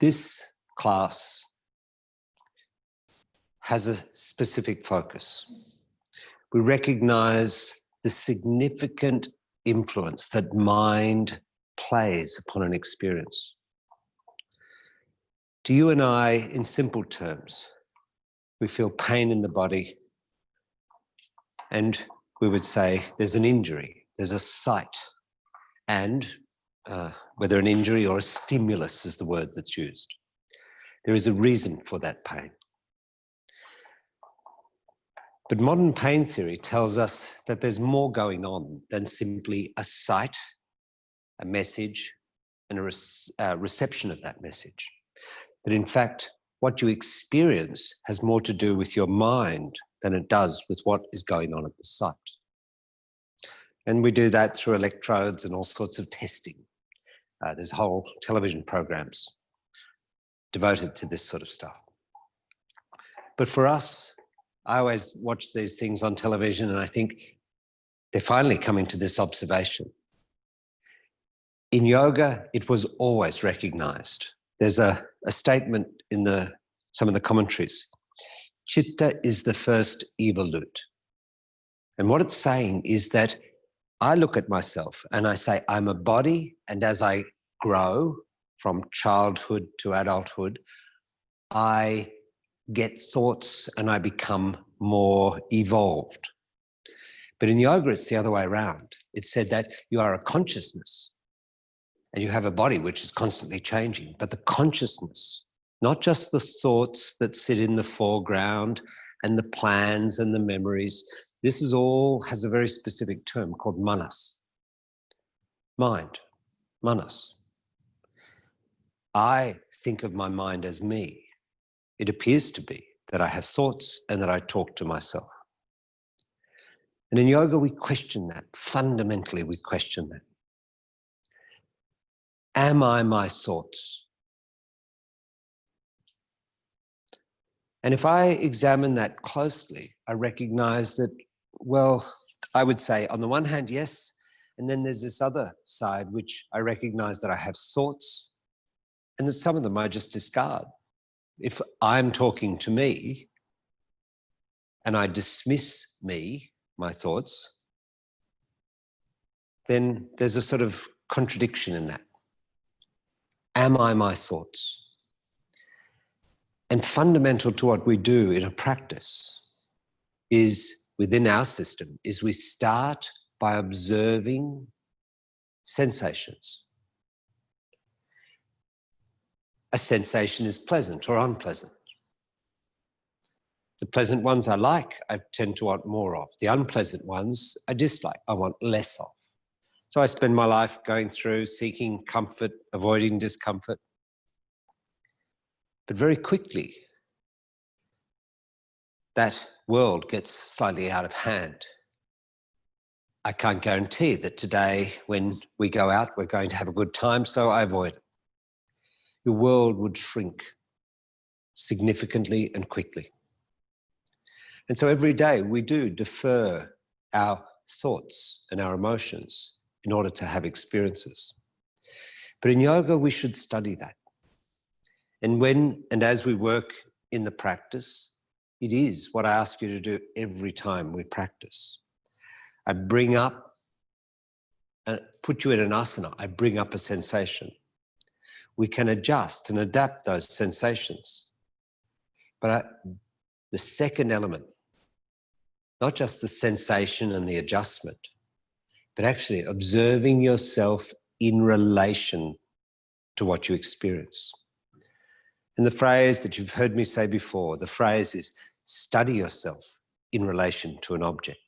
This class has a specific focus. We recognize the significant influence that mind plays upon an experience. To you and I, in simple terms, we feel pain in the body, and we would say there's an injury, there's a site, and whether an injury or a stimulus is the word that's used. There is a reason for that pain. But modern pain theory tells us that there's more going on than simply a site, a message, and a reception of that message. That in fact, what you experience has more to do with your mind than it does with what is going on at the site. And we do that through electrodes and all sorts of testing. There's whole television programs devoted to this sort of stuff. But for us, I always watch these things on television and I think they're finally coming to this observation. In yoga, it was always recognized. There's a statement in some of the commentaries. Chitta is the first evolute. And what it's saying is that I look at myself and I say, I'm a body, and as I grow from childhood to adulthood, I get thoughts and I become more evolved. But in yoga, it's the other way around. It's said that you are a consciousness and you have a body which is constantly changing, but the consciousness, not just the thoughts that sit in the foreground and the plans and the memories, this is all has a very specific term called manas. Mind, manas. I think of my mind as me. It appears to be that I have thoughts and that I talk to myself. And in yoga, we question that. Fundamentally, we question that. Am I my thoughts? And if I examine that closely, I recognize that, well, I would say on the one hand, yes, and then there's this other side which I recognize that I have thoughts and that some of them I just discard. If I'm talking to me and I dismiss me, my thoughts, then there's a sort of contradiction in that. Am I my thoughts? And fundamental to what we do in a practice is, within our system, is we start by observing sensations. A sensation is pleasant or unpleasant. The pleasant ones I like, I tend to want more of. The unpleasant ones I dislike, I want less of. So I spend my life going through seeking comfort, avoiding discomfort. But very quickly, that world gets slightly out of hand. I can't guarantee that today, when we go out, we're going to have a good time, so I avoid it. Your world would shrink significantly and quickly. And so every day we do defer our thoughts and our emotions in order to have experiences. But in yoga, we should study that. And when and as we work in the practice, it is what I ask you to do every time we practice. I bring up, put you in an asana, I bring up a sensation. We can adjust and adapt those sensations. But the second element, not just the sensation and the adjustment, but actually observing yourself in relation to what you experience. And the phrase that you've heard me say before, the phrase is study yourself in relation to an object.